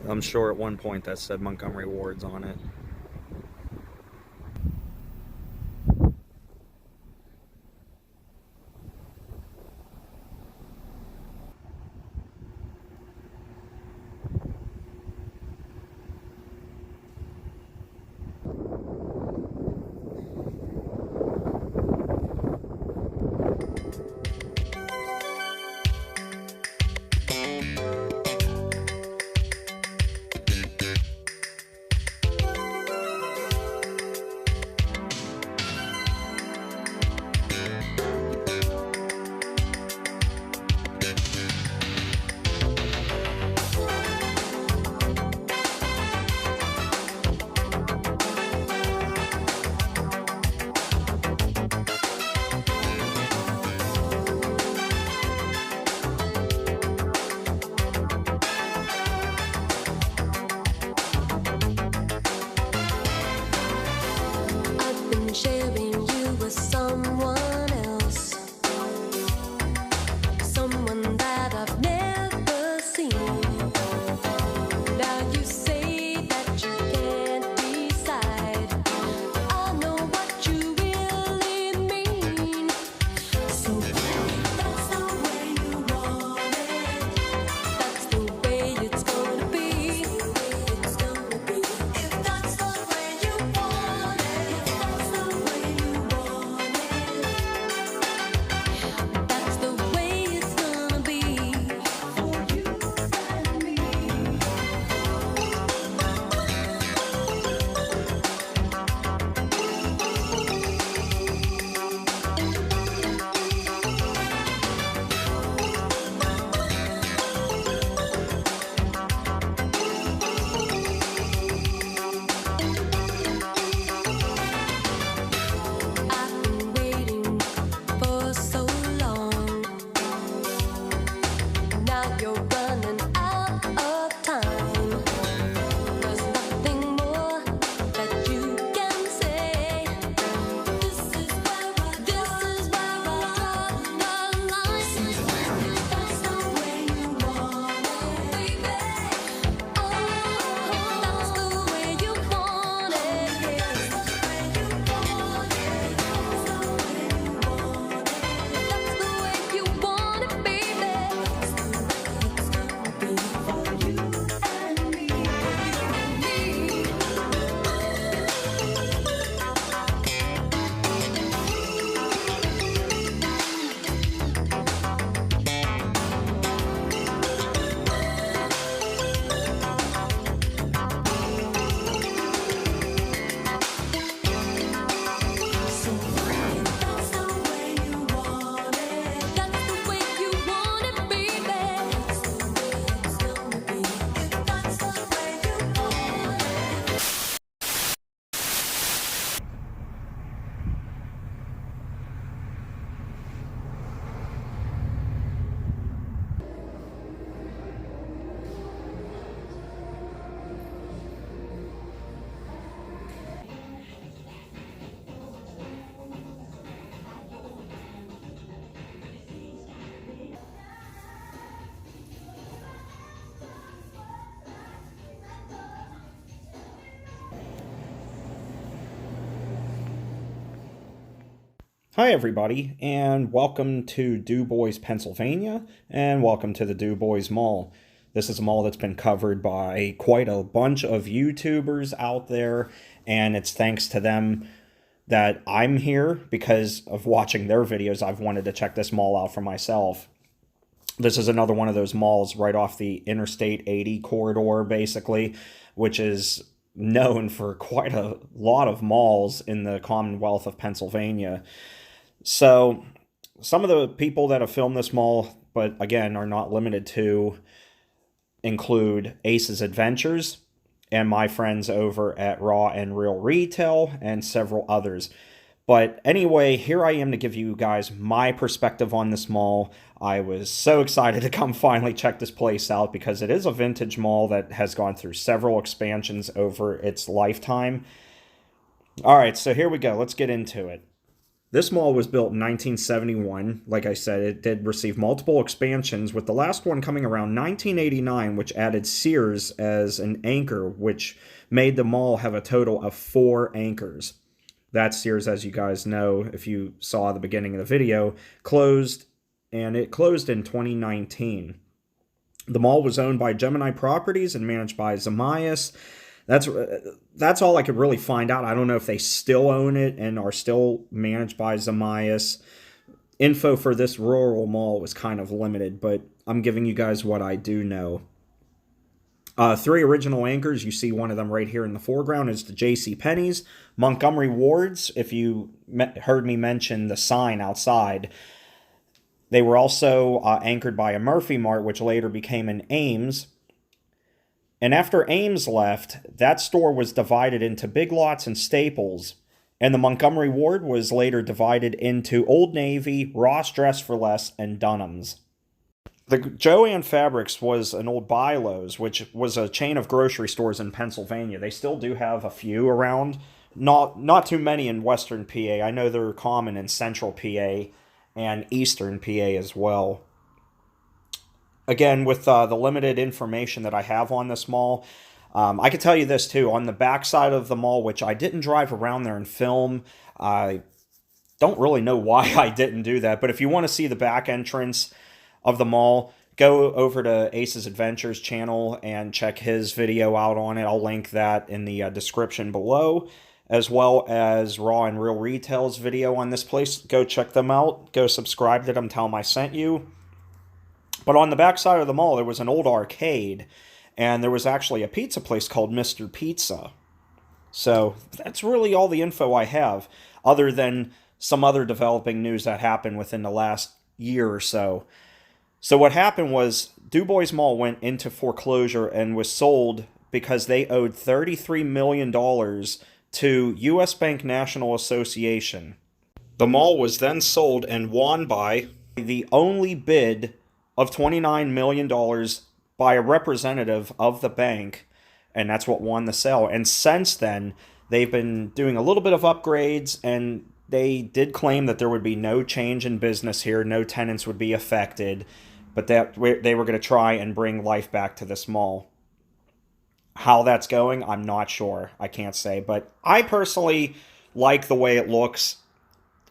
I'm sure at one point that said Montgomery Ward's on it. Hi, everybody, and welcome to DuBois, Pennsylvania, and welcome to the DuBois Mall. This is a mall that's been covered by quite a bunch of YouTubers out there, and it's thanks to them that I'm here. Because of watching their videos, I've wanted to check this mall out for myself. This is another one of those malls right off the Interstate 80 corridor, basically, which is known for quite a lot of malls in the Commonwealth of Pennsylvania. So, some of the people that have filmed this mall, but again, are not limited to, include Ace's Adventures and my friends over at Raw and Real Retail and several others. But anyway, here I am to give you guys my perspective on this mall. I was so excited to come finally check this place out because it is a vintage mall that has gone through several expansions over its lifetime. All right, so here we go. Let's get into it. This mall was built in 1971. Like I said, it did receive multiple expansions, with the last one coming around 1989, which added Sears as an anchor, which made the mall have a total of 4 anchors. That Sears, as you guys know, if you saw the beginning of the video, closed, and it closed in 2019. The mall was owned by Gemini Properties and managed by Zamias. That's all I could really find out. I don't know if they still own it and are still managed by Zamias. Info for this rural mall was kind of limited, but I'm giving you guys what I do know. 3 original anchors. You see one of them right here in the foreground is the JCPenney's. Montgomery Ward's, if you heard me mention the sign outside. They were also anchored by a Murphy Mart, which later became an Ames. And after Ames left, that store was divided into Big Lots and Staples. And the Montgomery Ward was later divided into Old Navy, Ross Dress for Less, and Dunham's. The Joann Fabrics was an old Bi-Lo's, which was a chain of grocery stores in Pennsylvania. They still do have a few around. Not too many in Western PA. I know they're common in Central PA and Eastern PA as well. Again, with the limited information that I have on this mall, I can tell you this too. On the back side of the mall, which I didn't drive around there and film, I don't really know why I didn't do that. But if you want to see the back entrance of the mall, go over to Ace's Adventures channel and check his video out on it. I'll link that in the description below, as well as Raw and Real Retail's video on this place. Go check them out. Go subscribe to them. Tell them I sent you. But on the back side of the mall, there was an old arcade, and there was actually a pizza place called Mr. Pizza. So that's really all the info I have, other than some other developing news that happened within the last year or so. So what happened was DuBois Mall went into foreclosure and was sold because they owed $33 million to U.S. Bank National Association. The mall was then sold and won by the only bid of $29 million by a representative of the bank, and that's what won the sale. And since then, they've been doing a little bit of upgrades, and they did claim that there would be no change in business here, no tenants would be affected, but that they were going to try and bring life back to this mall. How that's going, I'm not sure. I can't say, but I personally like the way it looks.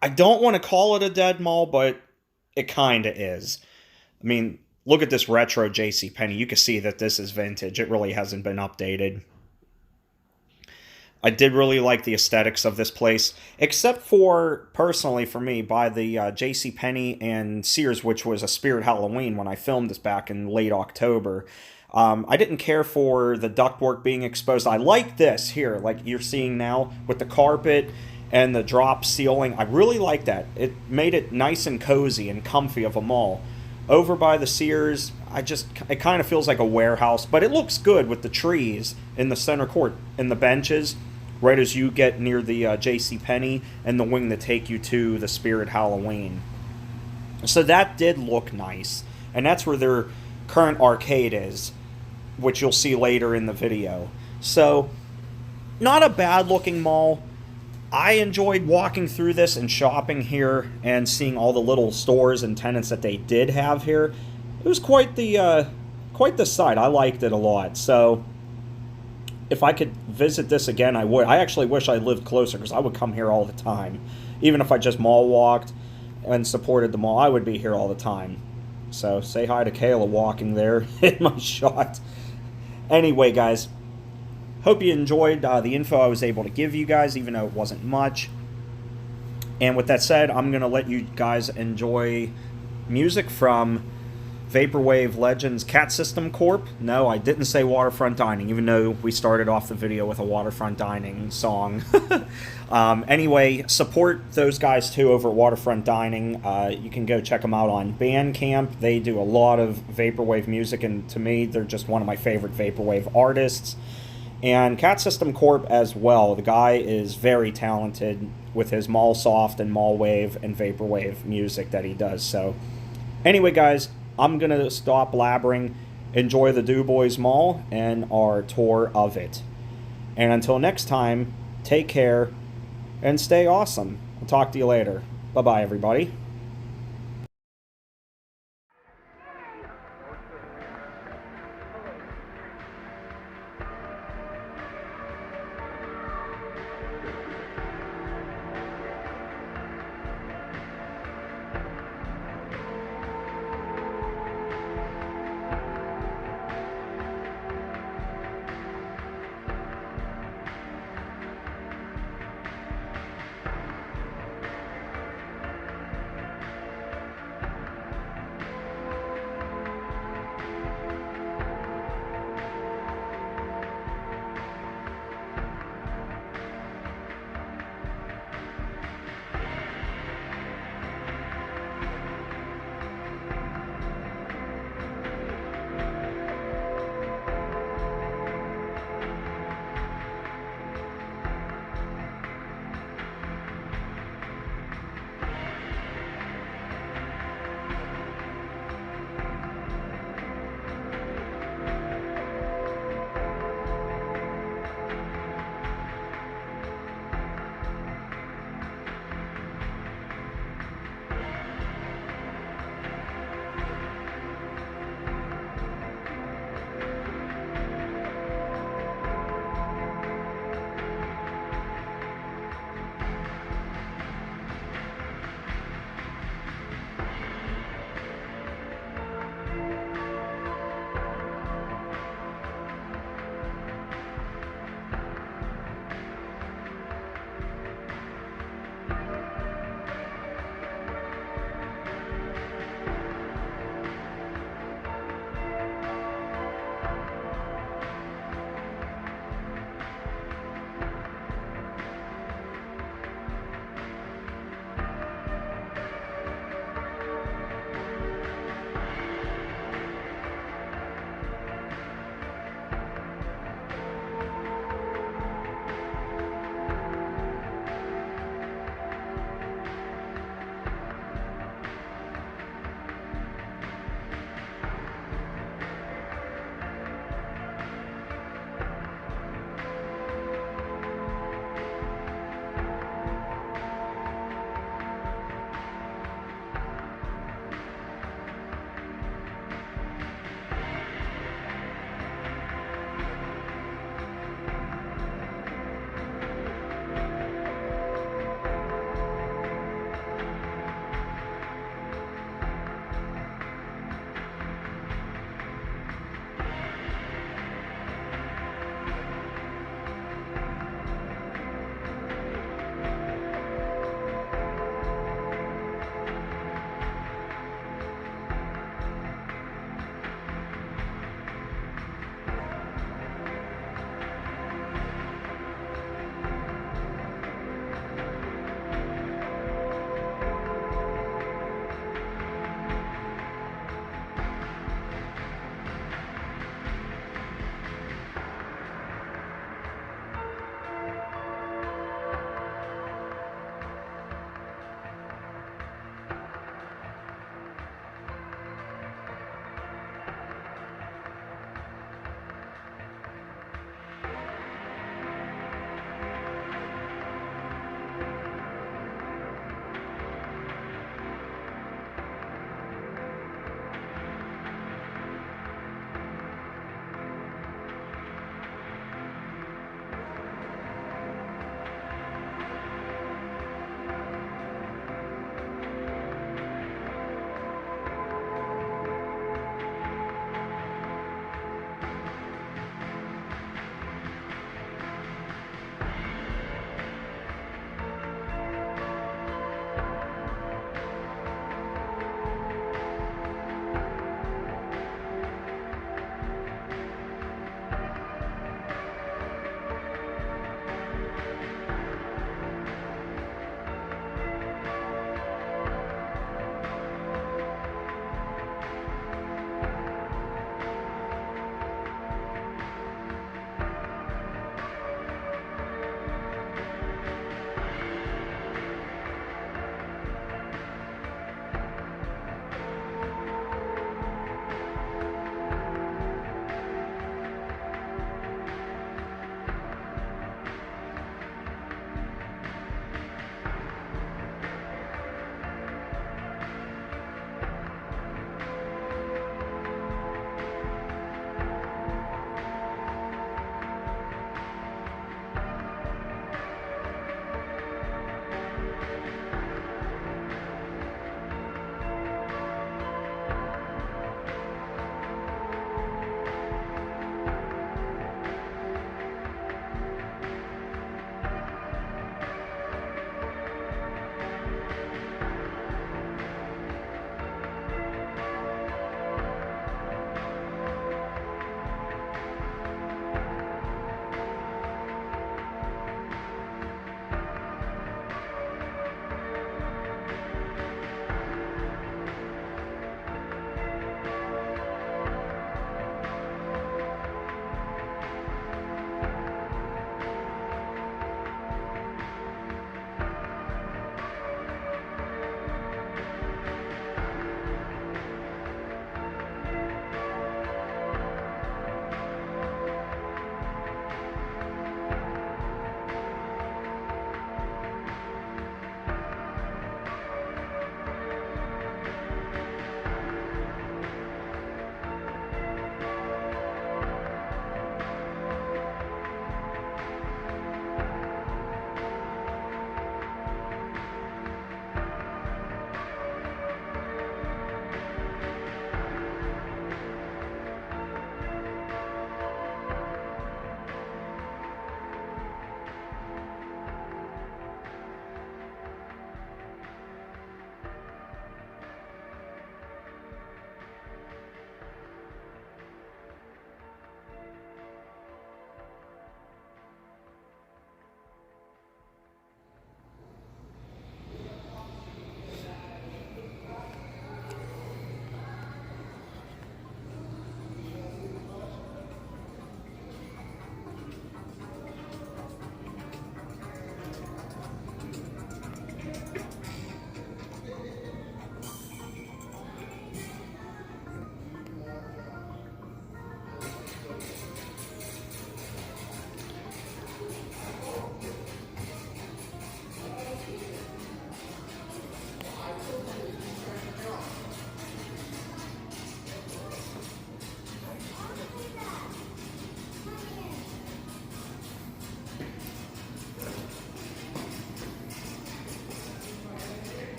I don't want to call it a dead mall, but it kind of is. I mean, look at this retro JCPenney. You can see that this is vintage. It really hasn't been updated. I did really like the aesthetics of this place, except for, personally for me, by the JCPenney and Sears, which was a Spirit Halloween when I filmed this back in late October. I didn't care for the ductwork being exposed. I like this here, like you're seeing now, with the carpet and the drop ceiling. I really like that. It made it nice and cozy and comfy of a mall. Over by the Sears, it kind of feels like a warehouse, but it looks good with the trees in the center court and the benches right as you get near the JCPenney and the wing that take you to the Spirit Halloween. So that did look nice, and that's where their current arcade is, which you'll see later in the video. So, not a bad looking mall. I enjoyed walking through this and shopping here and seeing all the little stores and tenants that they did have here. It was quite the sight. I liked it a lot. So if I could visit this again, I would. I actually wish I lived closer because I would come here all the time. Even if I just mall walked and supported the mall, I would be here all the time. So say hi to Kayla walking there in my shot. Anyway, guys. Hope you enjoyed the info I was able to give you guys, even though it wasn't much. And with that said, I'm going to let you guys enjoy music from Vaporwave Legends Cat System Corp. No, I didn't say Waterfront Dining, even though we started off the video with a Waterfront Dining song. Anyway, support those guys too over at Waterfront Dining. You can go check them out on Bandcamp. They do a lot of Vaporwave music, and to me, they're just one of my favorite Vaporwave artists. And Cat System Corp as well. The guy is very talented with his Mall Soft and Mall Wave and Vaporwave music that he does. So anyway, guys, I'm going to stop blabbering. Enjoy the DuBois Mall and our tour of it. And until next time, take care and stay awesome. I'll talk to you later. Bye-bye, everybody.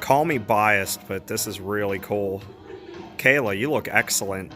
call me biased, but this is really cool. Kayla, you look excellent.